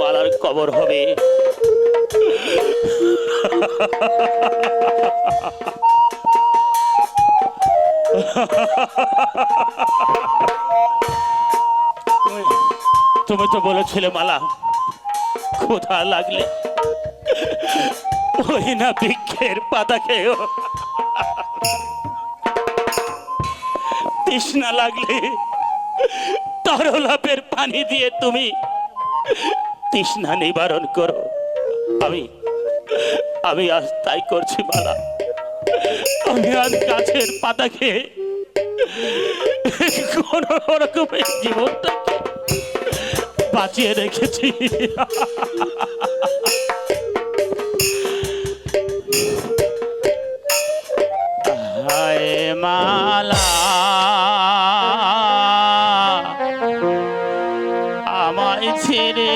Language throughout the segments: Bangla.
মালার কবর হবে। তুমি তো বলেছিলে মালা, ক্ষুধা লাগলে ওই না বৃক্ষের পাতা খেয়েও, তৃষ্ণা লাগলে তরলাপের পানি দিয়ে তুমি তৃষ্ণা নিবারণ করো। আমি আমি আজ তাই করছি মালা। আমি আজ গাছের পাতা খেয়ে কোন রকমের জীবনটাকে বাঁচিয়ে রেখেছি। হায় মালা, আমায় ছেড়ে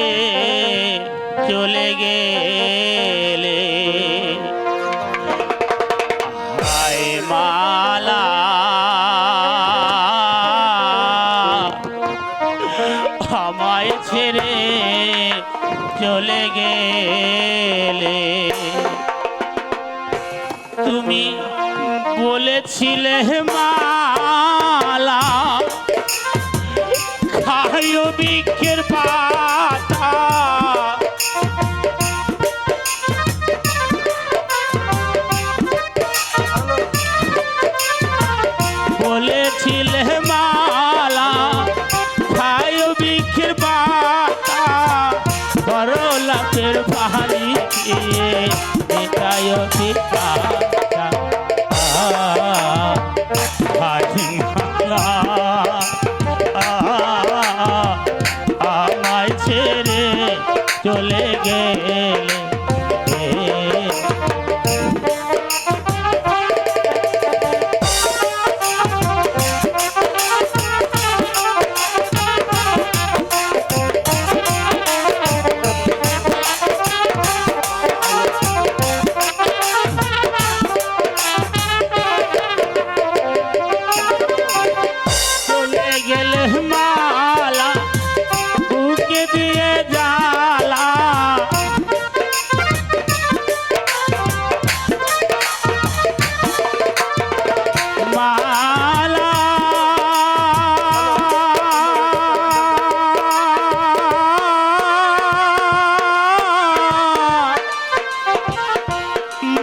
চলে গেলে। হায় মালা, আমায় ছেড়ে চলে গেলে। তুমি বলেছিলে মালা, খাইও বৃক্ষের পাতা। বলেছিলে মালা, খাইও বৃক্ষের পাতা। তরলাপের পানি খেয়ে এটাইও পিতা। আমায় ছেড়ে চলে গেলে।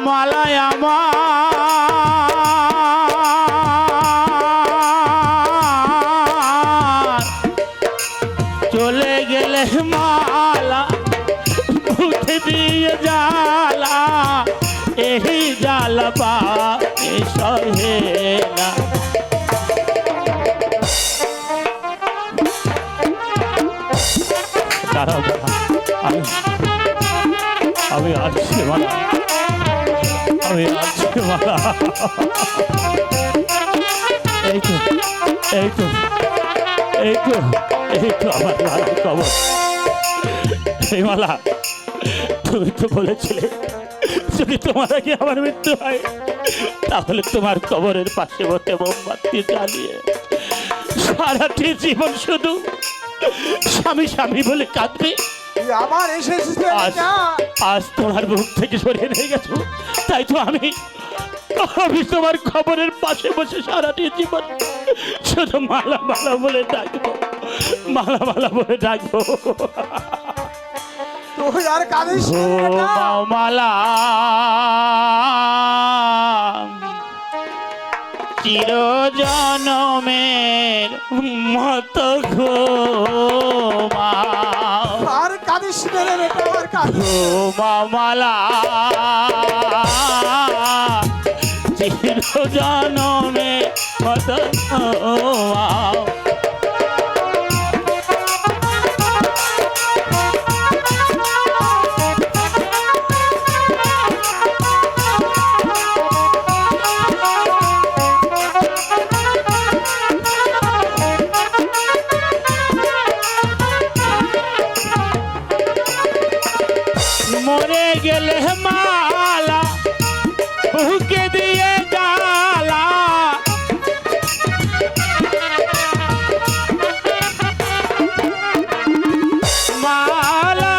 মালায় আমার চলে গেলে মালা, বুঝে দিয়ে জ্বালা। এই জ্বালা পা সহে না। আমি আসছি মালা, আমি আসছি মালা। এই তো এই তো এই তো এই তো আমার মালার কবর। এই মালা, তুমি তো বলেছিলে যদি তোমার আগে আমার মৃত্যু হয় তাহলে তোমার কবরের পাশে বসে মোমবাতি জ্বালিয়ে সারাটি জীবন শুধু স্বামী স্বামী বলে কাঁদবে। আজ তোমার মুখ থেকে সরিয়ে নিয়ে গেছো, তাই তো আমি তোমার খবরের পাশে বসে সারাটি জীবন শুধু মালা মালা বলে ডাকবো, মালা মালা বলে ডাকবো। মালা চিরজনমের মতো মালা, চিরজনমের মতো মরে গেলে মালা, বুকে দিয়ে জ্বালা। মালা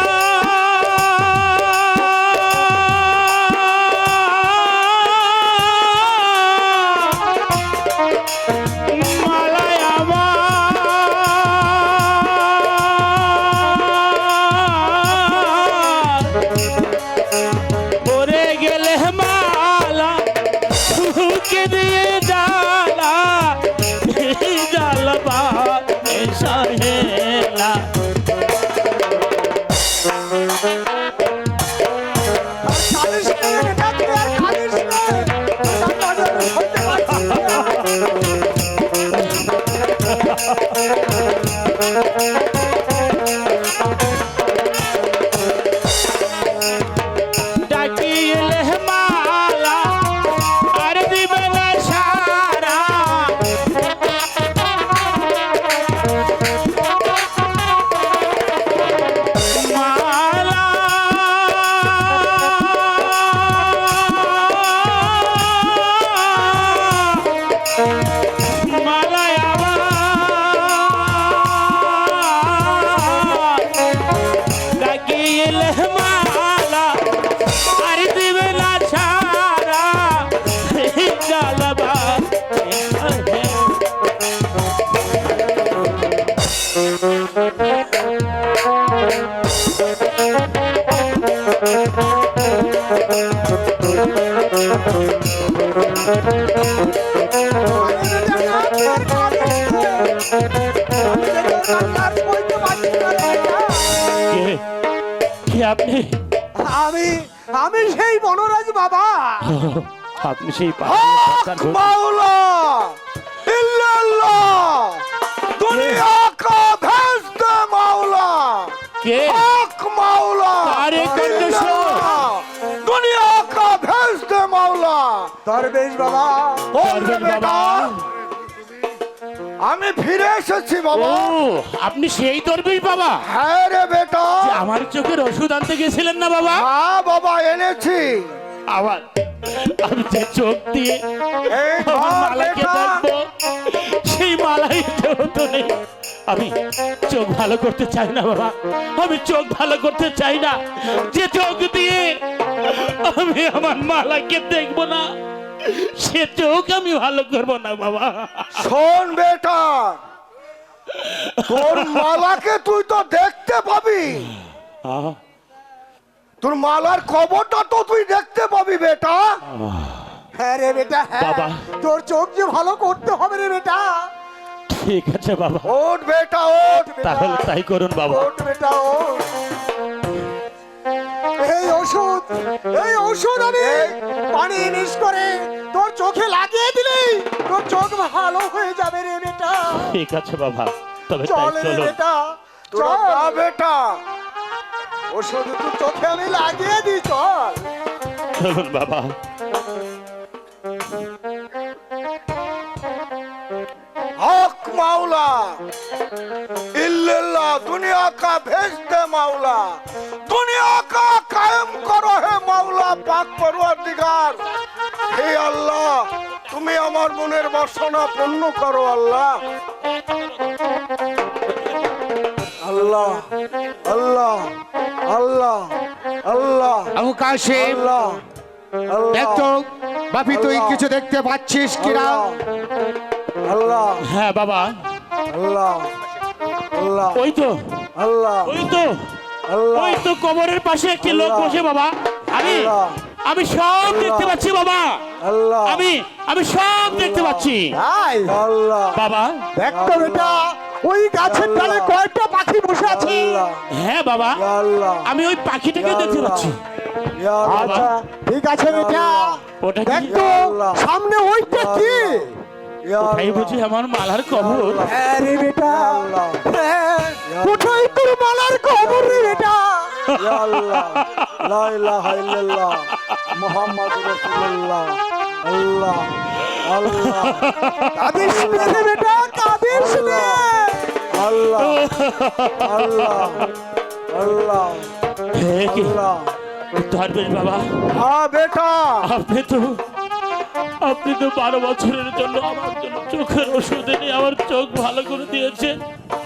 আপনি আমি আমি সেই বনরাজ বাবা। ও, আপনি সেই পাহাড়ের সর্দার हक मौला इल्लल्लाह दुनिया का भेस्ट मौला কে हक मौला अरे कंजूस। इल्लल्लाह दुनिया का भेस्ट मौला দরবেশ বাবা। बोल रे দরবেশ बेटा বাবা। আমি ফিরে এসেছি ও বাবা। আপনি সেই দরবেশ বাবা হ্যাঁ রে বেটা, যে আমার চোখের ওষুধ আনতে গেছিলেন না বাবা? হ্যাঁ বাবা এনেছি। আবার আমি যে চোখ দিয়ে এই আমার ধর মালাকে বেটা। দেখবো সেই মালাই তো নেই। আমি চোখ ভালো করতে চাই না বাবা, আমি চোখ ভালো করতে চাই না। যে চোখ দিয়ে আমি আমার মালাকে দেখবো না সে চোখ আমি ভালো করবো না বাবা। শোন বেটা, তোর মালাকে তুই তো দেখতে পাবি, আহ, তোর মালার খবরটা তো তুই দেখতে পাবি বেটা। হ্যাঁ রে বেটা, হ্যাঁ। বাবা। তোর চোখ যে ভালো করতে হবে রে বেটা। ঠিক আছে বাবা, ওঠ বেটা ওঠ, তাহলে তাই করুন বাবা। ওঠ বেটা ওঠ। এই ওষুধ আমি পানি মিক্স করে তোর চোখে লাগিয়ে দিলেই তোর চোখ ভালো হয়ে যাবে রে বেটা। ঠিক আছে বাবা, তবে তাই চল রে চলুন। বেটা, তোরা চল। যা বেটা। ওষুধ তোর চোখে আমি লাগিয়ে দিই, চল। চলুন বাবা। हक मौला इल्लल्लाह दुनिया का भेज दे मौला, दुनिया का कायम करो है मौला पाक परवरदिगार। हे अल्लाह তুমি আমার মনের বাসনা পূর্ণ করো আল্লাহ। আল্লাহ আল্লাহ আল্লাহ আল্লাহ আবু কাশিম, আল্লাহ দেখ তো বাপি তুই কিছু দেখতে পাচ্ছিস কিনা? আল্লাহ হ্যাঁ বাবা, আল্লাহ আল্লাহ ওই তো আল্লাহ ওই তো আল্লাহ ওই তো কবরের পাশে একটি লোক আল্লাহ। বসে বাবা। আমি আল্লাহ। আমি সব দেখতে পাচ্ছি বাবা, আল্লাহ আমি সব দেখতে পাচ্ছি আয় আল্লাহ বাবা। দেখ তো বেটা, ওই গাছের ডালে কয়েকটা পাখি বসে আছে। আল্লাহ হ্যাঁ বাবা, আল্লাহ আমি ওই পাখিটাকে দেখতে পাচ্ছি। ইয়া আল্লাহ আচ্ছা ঠিক আছে বেটা, ওটা কি? দেখ তো আল্লাহ। সামনে ওইটা কি? ইয়া ওটাই আল্লাহ বুঝি আমার মালার কবর। হ্যাঁ রে বেটা, আল্লাহ। হ্যাঁ, কোথায় তোর মালার খবর রে বেটা? ইয়া আল্লাহ লা ইলাহা ইল্লাল্লাহ মুহাম্মাদুর রাসূলুল্লাহ। আল্লাহ আল্লাহ কাঁদিস নে রে বেটা, কাঁদিস নে। আল্লাহ আল্লাহ আল্লাহ হে কি আল্লাহ। দরবেশ বাবা, হ্যাঁ বেটা, আপনি তো 12 বছরের জন্য আমার জন্য চোখের ওষুধ এনে আমার চোখ ভালো করে দিয়েছেন।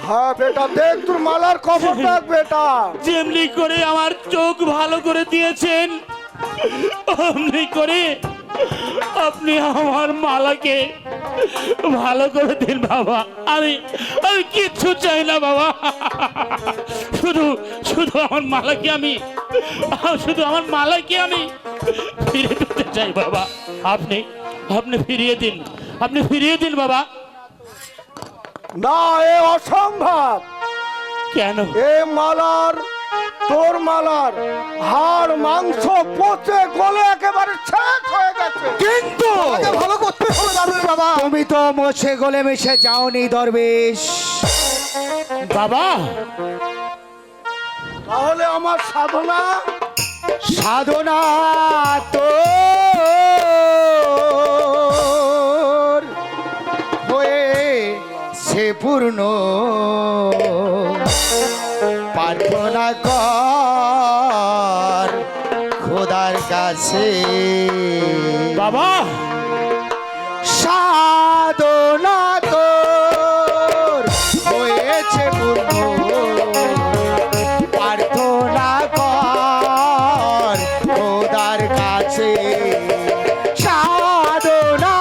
হ্যাঁ বেটা দেখ তোর মালার খবর দেখ বেটা। যেমনি করে আমার চোখ ভালো করে দিয়েছেন অমনি করে আপনি আমার মালাকে ভালো করে দিন বাবা। আমি আমি কিচ্ছু চাই না বাবা, শুধু শুধু আমার মালাকে আমি শুধু আমার মালাকে আমি ফিরে পেতে চাই বাবা। আপনি আপনি ফিরিয়ে দিন, আপনি ফিরিয়ে দিন বাবা। না এ অসম্ভব। কেন? এ মালার তোর মালার হাড় মাংস পচে গলে একেবারে শেষ হয়ে গেছে। কিন্তু আমাকে ভালো করতে হবে দরবেশ বাবা। তুমি তো মোছে গলে মিশে যাওনি দরবেশ। বাবা তাহলে আমার সাধনা সাধনা তো হয়েছে পূর্ণ, প্রার্থনা কর খোদার কাছে। বাবা সাধনা তোর হয়েছে পূর্ণ, প্রার্থনা কর খোদার কাছে। সাধনা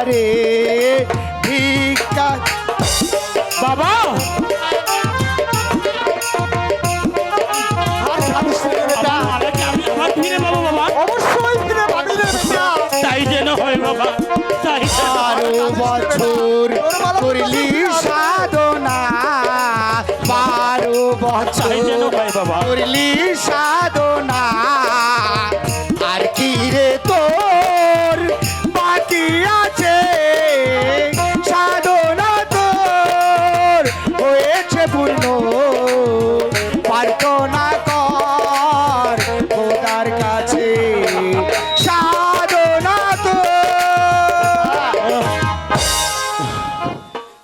রে ভিক্ষা। বাবা আর ভাবিস না রে বেটা, আমার মালাকে আমি আবার ফিরে পাবো বাবা, অবশ্যই ফিরে পাবি রে বেটা। তাই যেন হয় বাবা, তাই যেন হয়। 12 বছর করলি সাধনা, 12 তাই যেন বছর হয় বাবা। করলি সাধনা, আর কি রে তোর বাকি আছে, সাধনা তোর হয়েছে পূর্ণ, প্রার্থনা কর খোদার কাছে, সাধনা তোর।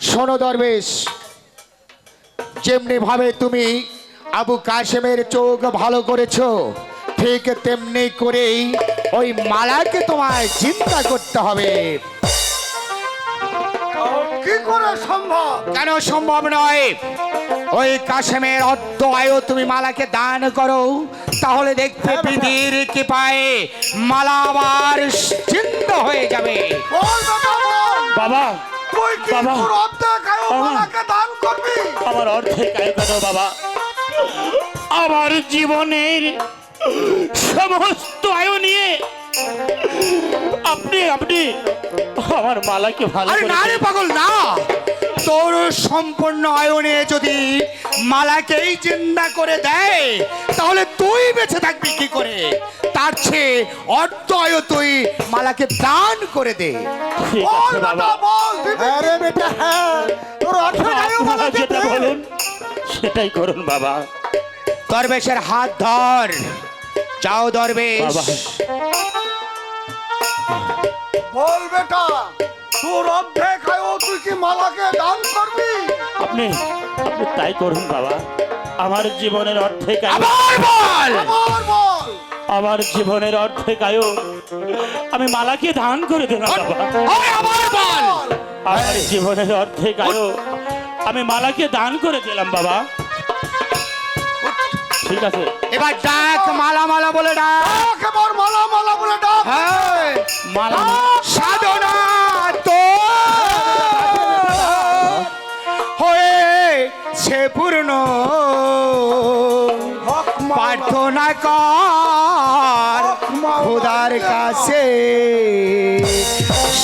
শোনো দরবেশ, যেমনি ভাবে তুমি আবু কাশেমের চোখ ভালো করেছো, ঠিক তেমনি করেই ওই মালাকে তোমায় চিন্তা করতে হবে। কি করে সম্ভব? কেন সম্ভব নয়? ওই কাশেমের অর্ধ আয়ু তুমি মালাকে দান করো, তাহলে দেখতে পৃথিবীর কৃপায় মালা আবার চিন্তা হয়ে যাবে। বল বেটা বল, বাবা তুই কি বাবা। তোর অর্ধেক আয়ু মালাকে দান করবি? আমার অর্ধেক আয় কেন বাবা, আমার জীবনের সমস্ত আয়ু নিয়ে আপনি আপনি আমার মালাকে ভালো আরে করে না রে পাগল না, তোর সম্পূর্ণ আয়নে যদি মালাকেই চিন্তা করে দেয়, তাহলে তুই বেঁচে থাকবি কি করে? তার চেয়ে অর্ধ আয়ু তুই মালাকে দান করে দে। ঠিক বল আছে বাবা, বেটা বল, দিবি? হ্যাঁ রে বেটা, হ্যাঁ, তোর অর্ধেক আয়ু আপনারা মালাকে যেটা দে। বলুন সেটাই করুন বাবা। দরবেশের হাত ধর, যাও দরবেশ। বাবা বল বেটা, তোর অর্ধেক আয়ু তুই কি মালাকে দান করবি? আপনি আপনি তাই করুন বাবা, আমার জীবনের অর্ধেক আয়ু, আবার বল। বল বল, আমার জীবনের অর্ধেক আয়ু আমি মালাকে দান করে দিলাম বাবা। ওই আবার বল। আমার জীবনের অর্ধেক আয়ু আমি মালাকে দান করে দিলাম বাবা। ঠিক আছে এবার ডাক, মালা মালা বলে ডাক। একেবার মালা মালা বলে ডাক। হ্যাঁ, মালা সাধনা তো হয়েছে পূর্ণ, হক মাওলা, প্রার্থনা কর খোদার কাছে,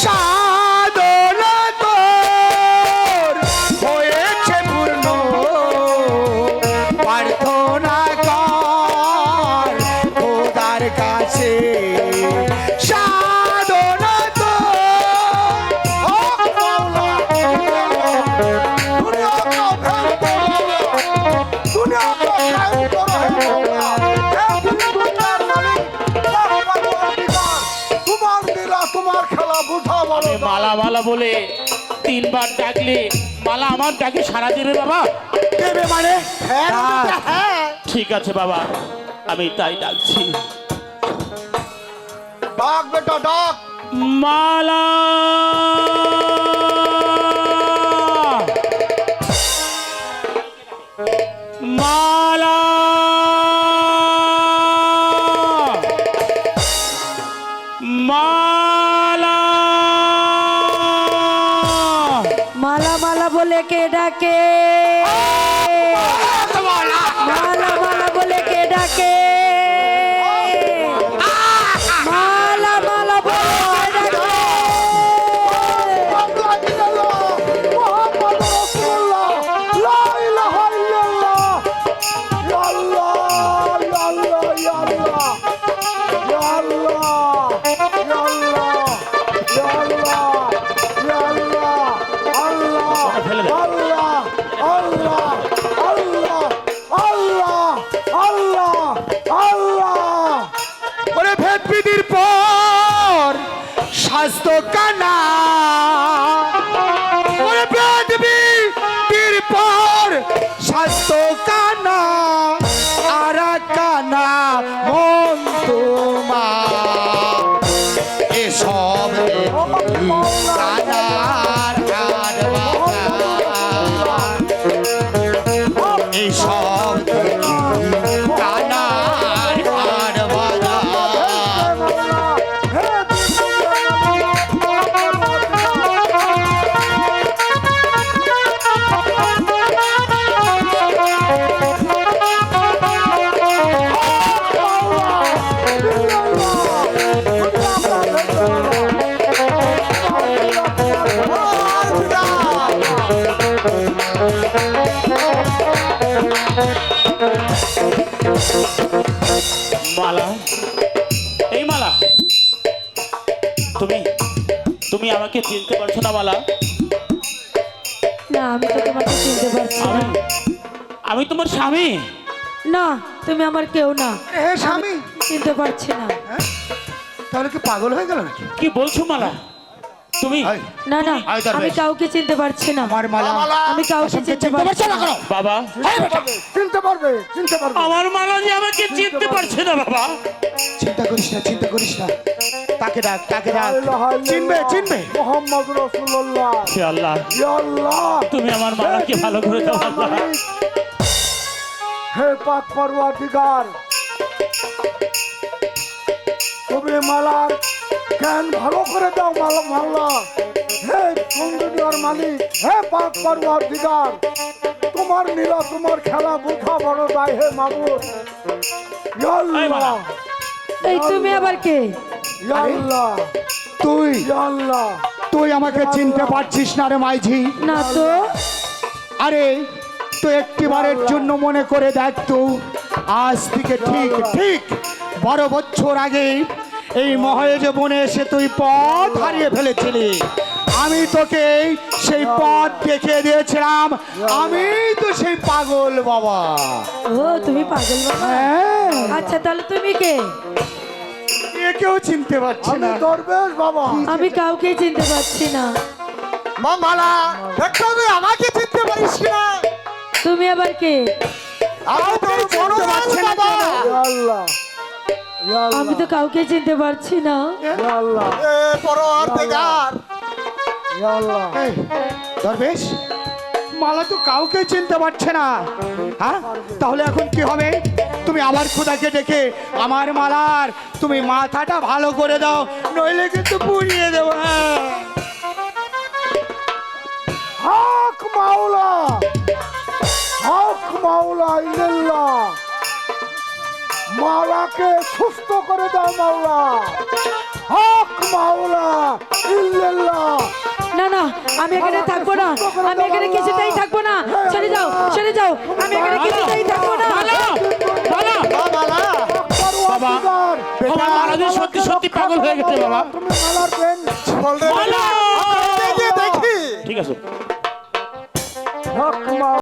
সাধনা তোর হয়েছে পূর্ণ, প্রার্থনা কর খোদার কাছে, সাধনা তোর। হক মাওলা, দুনিয়া का भयंकर मालिक, दुनिया का भयंकर है माওলা। হে দুনিয়ার মালিক, পাক পারওয়ারদিগার, তোমার লীলা তোমার খেলা বুঝা বলো আমি মালা মালা বলে 3 বার ডাকলে মালা আমার ডাকে সাড়া দেবে বাবা? দেবে মানে? হ্যাঁ রে বেটা, হ্যাঁ। ঠিক আছে বাবা, আমি তাই ডাকছি। ডাক বেটা ডাক। মালা মালা মালা মালা মালা বলে কে ডাকে? মালা মালা বলে কে ডাকে? মালা মালা বলে কে ডাকে? মুহাম্মদ রাসূলুল্লাহ, লা ইলাহা ইল্লাল্লাহ, ইয়া আল্লাহ, ইয়া আল্লাহ, ইয়া আল্লাহ, ইয়া আল্লাহ, ইয়া আল্লাহ, ইয়া আল্লাহ, ইয়া আল্লাহ, আল্লাহ, ফেলে দে। আল্লাহ, আল্লাহ, আল্লাহ, আল্লাহ, আল্লাহ, আল্লাহ। ওরে ভেদ বিধির পর স্বাস্থ্য কানা, ওরে ভেদ বিধির পর স্বাস্থ্য কানা, আর কানা মন তোমার, এসব কানার হাত বাঁধা। মালা, এই মালা, তুমি তুমি আমাকে চিনতে পারছো না মালা? না, আমি তো তোমাকে চিনতে পারছি না। আমি আমি তোমার স্বামী। না, তুমি আমার কেউ না। হে স্বামী, চিনতে পারছি না। তাহলে কি পাগল হয়ে গেল নাকি? কি বলছো মালা? তুমি এই, না না, আয় দরবেশ। আমি কাউকে চিনতে পারছি না। আমার মালা আমি কাউকে চিনতে পারছি না। বাবা, চিনতে পারবে, চিনতে পারবে। আমার মালা যে আমাকে চিনতে পারছে না বাবা। চিন্তা করিস না, চিন্তা করিস না। তাকে ডাক, তাকে ডাক। চিনবে, চিনবে। মোহাম্মদ রাসূলুল্লাহ। হে আল্লাহ, ইয়া আল্লাহ, তুমি আমার মালাকে ভালো করে দাও আল্লাহ। হে পাক পরওয়ারদিগার, তুমি মালার জ্ঞান ভালো করে দাও মালা। হে সুন্দর মালিক, হে পাক পরওয়ারদিগার, তোমার নীলা, তোমার খেলা বুঝা বড় দায়। হে মাবুদ, ইয়া আল্লাহ, এই তুমি আবার কে? ইয়া আল্লাহ, তুই ইয়া আল্লাহ। তুই আমাকে চিনতে পারছিস না রে মাইঝি? না তো। আরে তুই একটিবারের জন্য মনে করে দেখ তো, আজ থেকে ঠিক ঠিক 12 বছর আগে এই মহেজ বনে এসে তুই পথ হারিয়ে ফেলেছিলি। আমি তোকে সেই পথ দেখিয়ে দিয়েছিলাম। আমি তো সেই পাগল বাবা। ও, তুমি পাগল বাবা। হ্যাঁ, আচ্ছা, তাহলে তুমি কে? একেও চিনতে পারছি আমি না। দরবেশ বাবা। আমি কাউকে চিনতে পারছি না। মা মালা, দেখো তুই আমাকে চিনতে পারিস না। তুমি আবার কে? আমি তোর বড় পারছি না বাবা। কেন? ইয়া আল্লাহ, ইয়া আল্লাহ, আমি তো কাউকে চিনতে পারছি না। ইয়া আল্লাহ, এ পরওয়ারদিগার, ইয়া আল্লাহ। এই, দরবেশ, মালা তো কাউকে চিনতে পারছে না। হ্যাঁ, তাহলে এখন কি হবে? তুমি আবার খোদাকে ডেকে আমার মালার তুমি মাথাটা ভালো করে দাও, নইলে কিন্তু পুড়িয়ে দেবো। হ্যাঁ। হক মাওলা, হক মাওলা ইল্লাল্লাহ, মাওলাকে সুস্থ করে দাও মাওলা। হক মাওলা ইল্লাল্লাহ। না না, আমি এখানে থাকবো না। আমি এখানে কিছুতেই থাকবো না। সরে যাও, সরে যাও। আমি এখানে কিছুতেই থাকবো না। মালা, মালা, পরওয়ারদিগার, আমার মালা যে সত্যি সত্যি পাগল হয়ে গেছে বাবা। তুমি মালার পেন মালা! দেখি। ঠিক আছে। হক মাওলা।